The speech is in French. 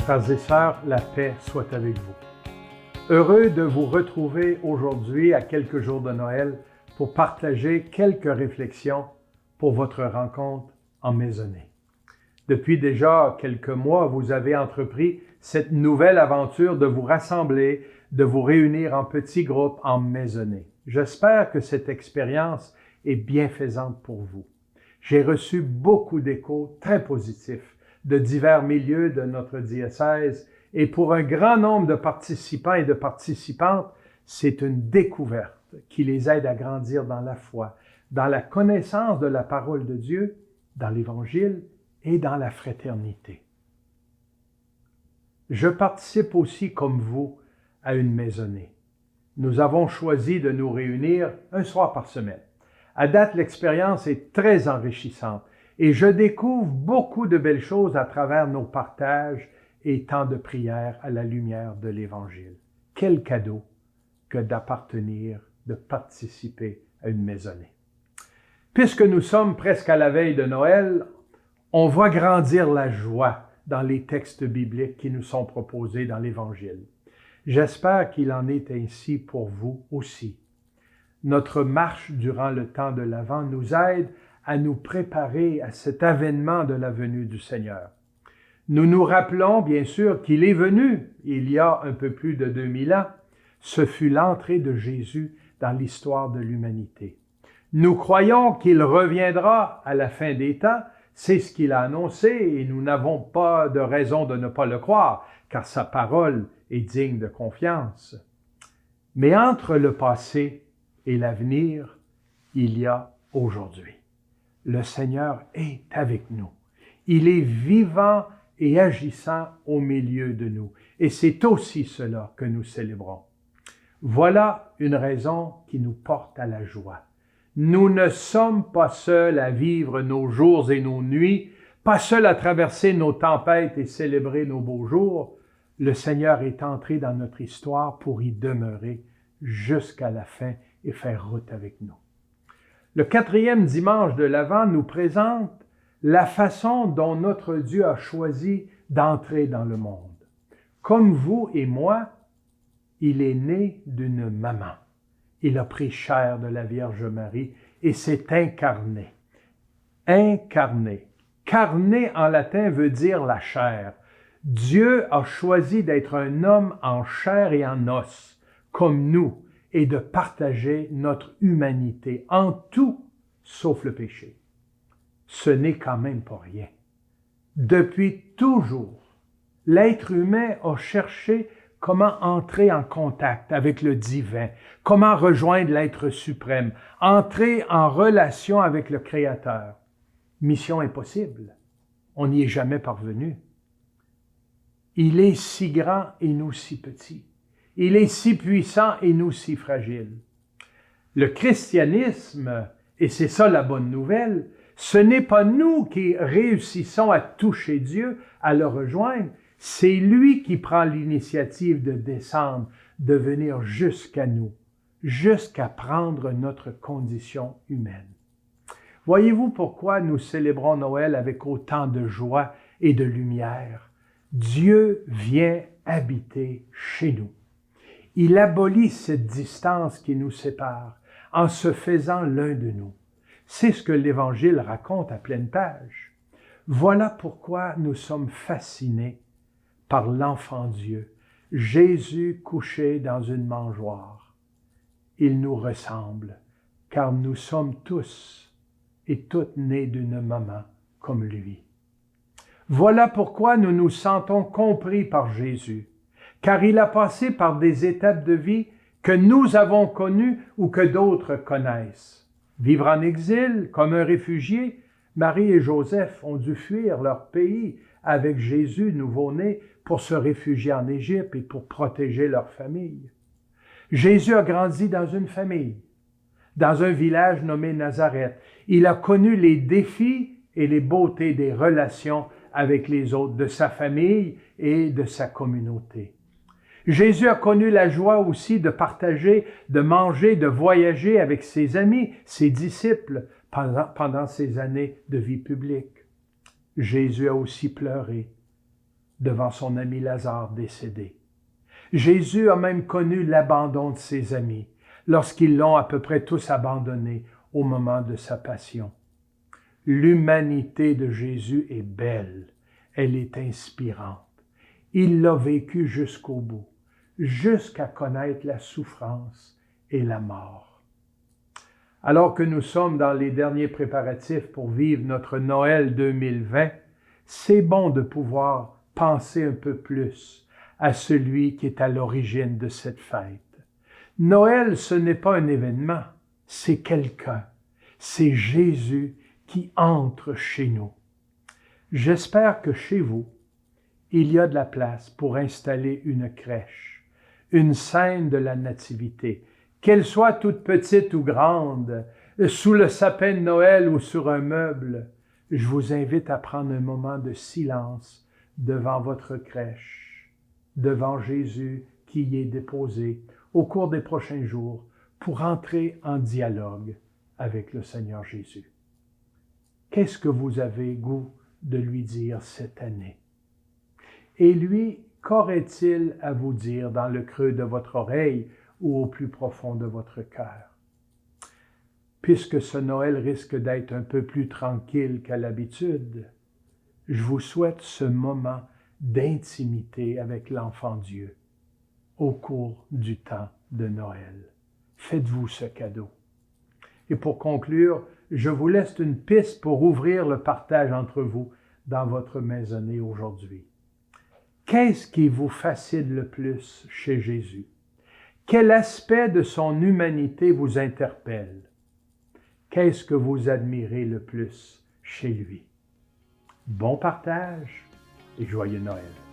Frères et sœurs, la paix soit avec vous. Heureux de vous retrouver aujourd'hui à quelques jours de Noël pour partager quelques réflexions pour votre rencontre en maisonnée. Depuis déjà quelques mois, vous avez entrepris cette nouvelle aventure de vous rassembler, de vous réunir en petits groupes en maisonnée. J'espère que cette expérience est bienfaisante pour vous. J'ai reçu beaucoup d'échos très positifs de divers milieux de notre diocèse et pour un grand nombre de participants et de participantes, c'est une découverte qui les aide à grandir dans la foi, dans la connaissance de la parole de Dieu, dans l'Évangile et dans la fraternité. Je participe aussi, comme vous, à une maisonnée. Nous avons choisi de nous réunir un soir par semaine. À date, l'expérience est très enrichissante et je découvre beaucoup de belles choses à travers nos partages et temps de prière à la lumière de l'Évangile. Quel cadeau que d'appartenir, de participer à une maisonnée. Puisque nous sommes presque à la veille de Noël, on voit grandir la joie dans les textes bibliques qui nous sont proposés dans l'Évangile. J'espère qu'il en est ainsi pour vous aussi. Notre marche durant le temps de l'Avent nous aide à nous préparer à cet avènement de la venue du Seigneur. Nous nous rappelons bien sûr qu'il est venu il y a un peu plus de 2000 ans. Ce fut l'entrée de Jésus dans l'histoire de l'humanité. Nous croyons qu'il reviendra à la fin des temps, c'est ce qu'il a annoncé et nous n'avons pas de raison de ne pas le croire, car sa parole est digne de confiance. Mais entre le passé et l'avenir, il y a aujourd'hui. Le Seigneur est avec nous. Il est vivant et agissant au milieu de nous. Et c'est aussi cela que nous célébrons. Voilà une raison qui nous porte à la joie. Nous ne sommes pas seuls à vivre nos jours et nos nuits, pas seuls à traverser nos tempêtes et célébrer nos beaux jours. Le Seigneur est entré dans notre histoire pour y demeurer jusqu'à la fin et faire route avec nous. Le 4e dimanche de l'Avent nous présente la façon dont notre Dieu a choisi d'entrer dans le monde. Comme vous et moi, il est né d'une maman. Il a pris chair de la Vierge Marie et s'est incarné. Incarné. Carné en latin veut dire la chair. Dieu a choisi d'être un homme en chair et en os, comme nous, et de partager notre humanité en tout, sauf le péché. Ce n'est quand même pas rien. Depuis toujours, l'être humain a cherché comment entrer en contact avec le divin, comment rejoindre l'être suprême, entrer en relation avec le Créateur. Mission impossible. On n'y est jamais parvenu. Il est si grand et nous si petits. Il est si puissant et nous si fragiles. Le christianisme, et c'est ça la bonne nouvelle, ce n'est pas nous qui réussissons à toucher Dieu, à le rejoindre, c'est lui qui prend l'initiative de descendre, de venir jusqu'à nous, jusqu'à prendre notre condition humaine. Voyez-vous pourquoi nous célébrons Noël avec autant de joie et de lumière? Dieu vient habiter chez nous. Il abolit cette distance qui nous sépare en se faisant l'un de nous. C'est ce que l'Évangile raconte à pleine page. Voilà pourquoi nous sommes fascinés par l'enfant Dieu, Jésus couché dans une mangeoire. Il nous ressemble, car nous sommes tous et toutes nés d'une maman comme lui. Voilà pourquoi nous nous sentons compris par Jésus, car il a passé par des étapes de vie que nous avons connues ou que d'autres connaissent. Vivre en exil comme un réfugié, Marie et Joseph ont dû fuir leur pays avec Jésus nouveau-né pour se réfugier en Égypte et pour protéger leur famille. Jésus a grandi dans une famille, dans un village nommé Nazareth. Il a connu les défis et les beautés des relations avec les autres, de sa famille et de sa communauté. Jésus a connu la joie aussi de partager, de manger, de voyager avec ses amis, ses disciples, pendant ses années de vie publique. Jésus a aussi pleuré devant son ami Lazare décédé. Jésus a même connu l'abandon de ses amis lorsqu'ils l'ont à peu près tous abandonné au moment de sa passion. L'humanité de Jésus est belle, elle est inspirante. Il l'a vécu jusqu'au bout, jusqu'à connaître la souffrance et la mort. Alors que nous sommes dans les derniers préparatifs pour vivre notre Noël 2020, c'est bon de pouvoir penser un peu plus à celui qui est à l'origine de cette fête. Noël, ce n'est pas un événement, c'est quelqu'un. C'est Jésus qui entre chez nous. J'espère que chez vous, il y a de la place pour installer une crèche, une scène de la Nativité, qu'elle soit toute petite ou grande, sous le sapin de Noël ou sur un meuble. Je vous invite à prendre un moment de silence devant votre crèche, devant Jésus qui y est déposé au cours des prochains jours pour entrer en dialogue avec le Seigneur Jésus. Qu'est-ce que vous avez goût de lui dire cette année? Et lui, qu'aurait-il à vous dire dans le creux de votre oreille ou au plus profond de votre cœur? Puisque ce Noël risque d'être un peu plus tranquille qu'à l'habitude, je vous souhaite ce moment d'intimité avec l'enfant Dieu au cours du temps de Noël. Faites-vous ce cadeau. Et pour conclure, je vous laisse une piste pour ouvrir le partage entre vous dans votre maisonnée aujourd'hui. Qu'est-ce qui vous fascine le plus chez Jésus? Quel aspect de son humanité vous interpelle? Qu'est-ce que vous admirez le plus chez lui? Bon partage et joyeux Noël!